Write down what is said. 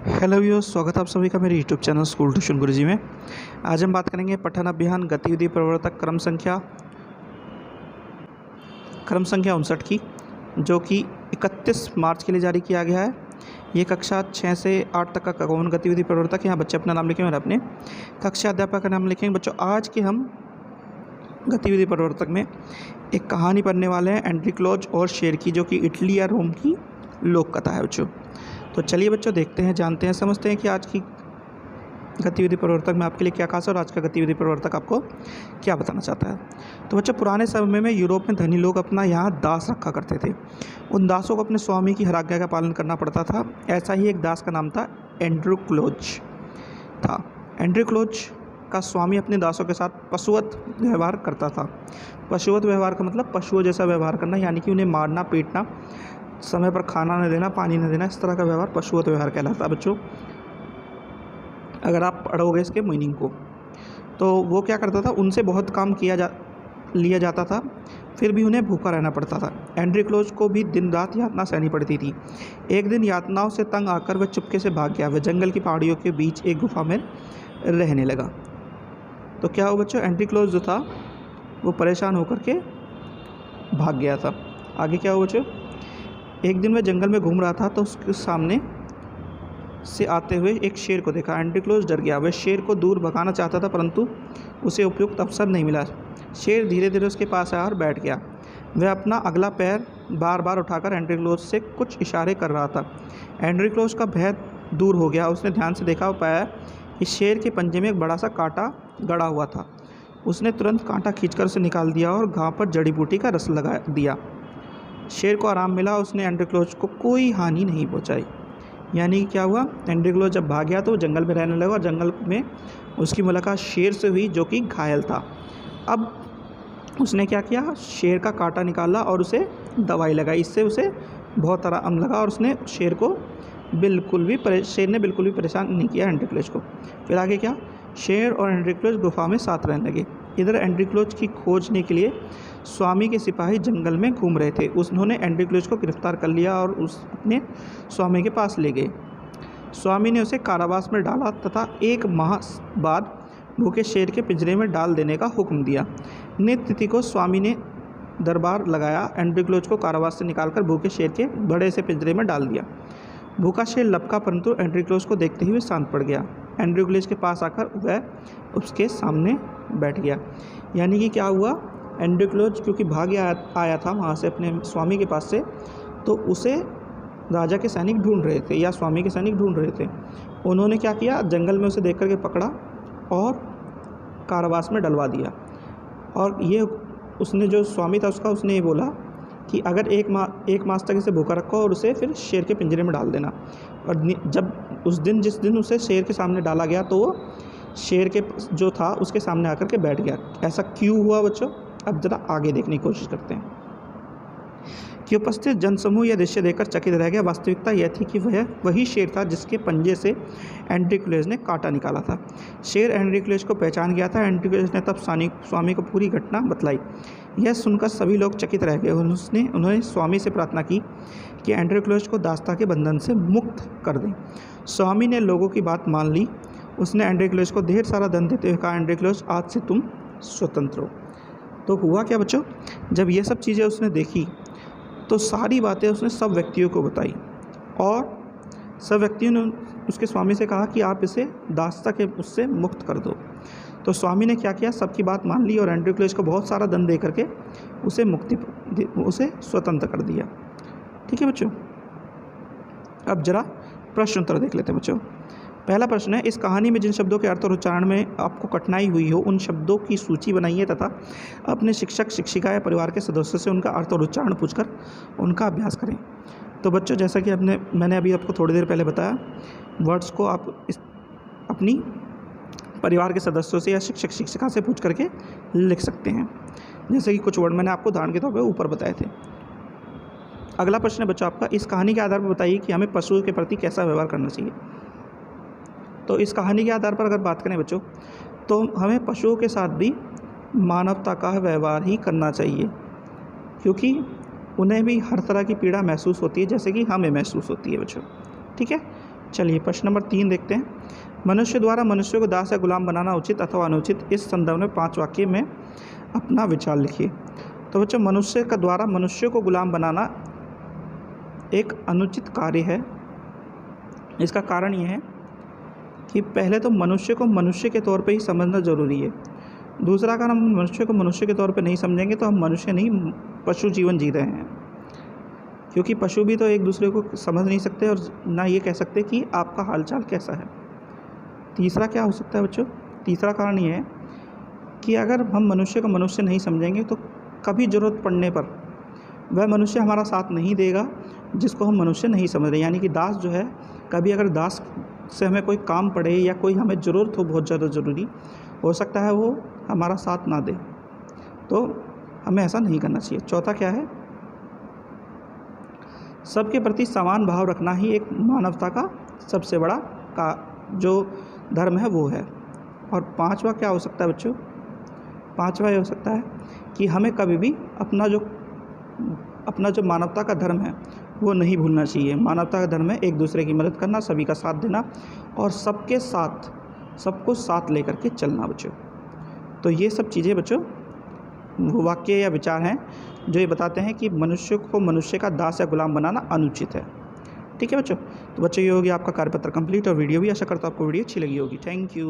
Hello viewers, स्वागत है आप सभी का मेरे यूट्यूब चैनल स्कूल ट्यूशन गुरुजी में। आज हम बात करेंगे पठन अभियान गतिविधि प्रवर्तक क्रम संख्या 59 की, जो कि 31 मार्च के लिए जारी किया गया है। ये कक्षा 6 से 8 तक का कौन गतिविधि प्रवर्तक है। यहाँ बच्चे अपना नाम लिखेंगे और अपने कक्षा अध्यापक का नाम लिखेंगे। बच्चों, आज के हम गतिविधि प्रवर्तक में एक कहानी पढ़ने वाले हैं, एंट्रीक्लोज और शेर की, जो कि इटली या रोम की लोक कथा है बच्चों। तो चलिए बच्चों, देखते हैं, जानते हैं, समझते हैं कि आज की गतिविधि प्रवर्तक में आपके लिए क्या खास है और आज का गतिविधि प्रवर्तक आपको क्या बताना चाहता है। तो बच्चों, पुराने समय में यूरोप में धनी लोग अपना यहाँ दास रखा करते थे। उन दासों को अपने स्वामी की हर आज्ञा का पालन करना पड़ता था। ऐसा ही एक दास का नाम था एंड्रीक्लोज था। एंड्रीक्लोज का स्वामी अपने दासों के साथ पशुवत व्यवहार करता था। पशुवत व्यवहार का मतलब पशुओं जैसा व्यवहार करना, यानी कि उन्हें मारना, पीटना, समय पर खाना न देना, पानी न देना, इस तरह का व्यवहार पशुवत व्यवहार कहलाता है बच्चों। अगर आप पढ़ोगे इसके मीनिंग को, तो वो क्या करता था, उनसे बहुत काम लिया जाता था, फिर भी उन्हें भूखा रहना पड़ता था। एंड्रीक्लोज को भी दिन रात यातना सहनी पड़ती थी। एक दिन यातनाओं से तंग आकर वह चुपके से भाग गया। वह जंगल की पहाड़ियों के बीच एक गुफा में रहने लगा। तो क्या हुआ बच्चों, एंट्रीक्लोज जो था वो परेशान होकर के भाग गया था। आगे क्या हुआ बच्चों, एक दिन वह जंगल में घूम रहा था तो उसके सामने से आते हुए एक शेर को देखा। एंट्रीक्लोज डर गया। वह शेर को दूर भगाना चाहता था, परंतु उसे उपयुक्त अवसर नहीं मिला। शेर धीरे धीरे उसके पास आया और बैठ गया। वह अपना अगला पैर बार बार उठाकर एंट्रीक्लोज से कुछ इशारे कर रहा था। एंट्रीक्लोज का भय दूर हो गया। उसने ध्यान से देखा और पाया कि शेर के पंजे में एक बड़ा सा कांटा गड़ा हुआ था। उसने तुरंत कांटा खींचकर उसे निकाल दिया और घाव पर जड़ी बूटी का रस लगा दिया। शेर को आराम मिला। उसने एंट्रीक्लोज को कोई हानि नहीं पहुंचाई। यानी क्या हुआ, एंट्रीक्लोज जब भाग गया तो वो जंगल में रहने लगा और जंगल में उसकी मुलाकात शेर से हुई, जो कि घायल था। अब उसने क्या किया, शेर का कांटा निकाला और उसे दवाई लगाई। इससे उसे बहुत आराम लगा और उसने शेर ने बिल्कुल भी परेशान नहीं किया एंट्रीक्लोज को। फिर आगे क्या, शेर और एंट्रीक्लोज गुफा में साथ रहने लगे। इधर एंट्रीक्लोज की खोजने के लिए स्वामी के सिपाही जंगल में घूम रहे थे। उन्होंने एंट्रीक्लोज को गिरफ्तार कर लिया और अपने स्वामी के पास ले गए। स्वामी ने उसे कारावास में डाला तथा 1 माह बाद भूखे शेर के पिंजरे में डाल देने का हुक्म दिया। नियत तिथि को स्वामी ने दरबार लगाया। एंट्रीक्लोज को कारावास से निकालकर भूखे शेर के बड़े से पिंजरे में डाल दिया। भूखा शेर लपका, परंतु एंट्रीक्लोज को देखते ही वह शांत पड़ गया। एंट्रीक्लोज के पास आकर वह उसके सामने बैठ गया। यानी कि क्या हुआ, एंट्रीक्लोज क्योंकि भाग आया था वहाँ से अपने स्वामी के पास से, तो उसे राजा के सैनिक ढूंढ रहे थे या स्वामी के सैनिक ढूंढ रहे थे। उन्होंने क्या किया, जंगल में उसे देख करके पकड़ा और कारावास में डलवा दिया। और ये उसने, जो स्वामी था उसका, उसने ये बोला कि अगर एक मास तक इसे भूखा रखो और उसे फिर शेर के पिंजरे में डाल देना। और जब जिस दिन उसे शेर के सामने डाला गया तो वो शेर के जो था उसके सामने आकर के बैठ गया। ऐसा क्यों हुआ बच्चों, अब ज़रा आगे देखने की कोशिश करते हैं। कि उपस्थित जनसमूह यह दृश्य देखकर चकित रह गया। वास्तविकता यह थी कि वह वही शेर था जिसके पंजे से एंट्रीक्लोज ने कांटा निकाला था। शेर एंट्रीक्लोज को पहचान गया था। एंट्रीक्लोज ने तब स्वामी को पूरी घटना बतलाई। यह सुनकर सभी लोग चकित रह गए। उन्होंने स्वामी से प्रार्थना की कि एंट्रीक्लोज को दासता के बंधन से मुक्त कर दें। स्वामी ने लोगों की बात मान ली। उसने एंट्रीक्लोज को ढेर सारा धन देते हुए कहा, एंट्रीक्लोज, आज से तुम स्वतंत्र हो। तो हुआ क्या बच्चों, जब ये सब चीज़ें उसने देखी तो सारी बातें उसने सब व्यक्तियों को बताई और सब व्यक्तियों ने उसके स्वामी से कहा कि आप इसे दासता के उससे मुक्त कर दो। तो स्वामी ने क्या किया, सबकी बात मान ली और एंट्रीक्लोज को बहुत सारा धन दे करके उसे स्वतंत्र कर दिया। ठीक है बच्चों, अब जरा प्रश्न उत्तर देख लेते हैं बच्चों। पहला प्रश्न है, इस कहानी में जिन शब्दों के अर्थ और उच्चारण में आपको कठिनाई हुई हो, उन शब्दों की सूची बनाइए तथा अपने शिक्षक, शिक्षिका या परिवार के सदस्यों से उनका अर्थ और उच्चारण पूछकर उनका अभ्यास करें। तो बच्चों, जैसा कि मैंने अभी आपको थोड़ी देर पहले बताया, वर्ड्स को आप अपनी परिवार के सदस्यों से या शिक्षक, शिक्षिका से पूछ करके लिख सकते हैं। जैसे कि कुछ वर्ड मैंने आपको उदाहरण के तौर पर ऊपर बताए थे। अगला प्रश्न है बच्चों आपका, इस कहानी के आधार पर बताइए कि हमें पशुओं के प्रति कैसा व्यवहार करना चाहिए। तो इस कहानी के आधार पर अगर बात करें बच्चों, तो हमें पशुओं के साथ भी मानवता का व्यवहार ही करना चाहिए, क्योंकि उन्हें भी हर तरह की पीड़ा महसूस होती है जैसे कि हमें महसूस होती है बच्चों। ठीक है, चलिए प्रश्न नंबर 3 देखते हैं। मनुष्य द्वारा मनुष्य को दास या गुलाम बनाना उचित अथवा अनुचित, इस संदर्भ में 5 वाक्य में अपना विचार लिखिए। तो बच्चों, मनुष्य का द्वारा मनुष्य को गुलाम बनाना एक अनुचित कार्य है। इसका कारण ये है कि पहले तो मनुष्य को मनुष्य के तौर पे ही समझना ज़रूरी है। दूसरा, अगर हम मनुष्य को मनुष्य के तौर पे नहीं समझेंगे तो हम मनुष्य नहीं, पशु जीवन जी रहे हैं। क्योंकि पशु भी तो एक दूसरे को समझ नहीं सकते और ना ये कह सकते कि आपका हालचाल कैसा है। तीसरा क्या हो सकता है बच्चों? तीसरा कारण ये है कि अगर हम मनुष्य को मनुष्य नहीं समझेंगे तो कभी ज़रूरत पड़ने पर वह मनुष्य हमारा साथ नहीं देगा जिसको हम मनुष्य नहीं समझ रहे। यानी कि दास जो है, कभी अगर दास से हमें कोई काम पड़े या कोई हमें ज़रूरत हो बहुत ज़्यादा ज़रूरी, हो सकता है वो हमारा साथ ना दे, तो हमें ऐसा नहीं करना चाहिए। चौथा क्या है? सबके प्रति समान भाव रखना ही एक मानवता का सबसे बड़ा का जो धर्म है वो है। और पांचवा क्या हो सकता है बच्चों? पांचवा ये हो सकता है कि हमें कभी भी अपना जो मानवता का धर्म है वो नहीं भूलना चाहिए। मानवता का धर्म है एक दूसरे की मदद करना, सभी का साथ देना और सबके साथ, सबको साथ लेकर के चलना बच्चों। तो ये सब चीज़ें बच्चों वो वाक्य या विचार हैं जो ये बताते हैं कि मनुष्य को मनुष्य का दास या गुलाम बनाना अनुचित है। ठीक है बच्चों? तो बच्चों, ये हो गया आपका कार्यपत्र कंप्लीट और वीडियो भी। आशा करता हूँ आपको वीडियो अच्छी लगी होगी। Thank you.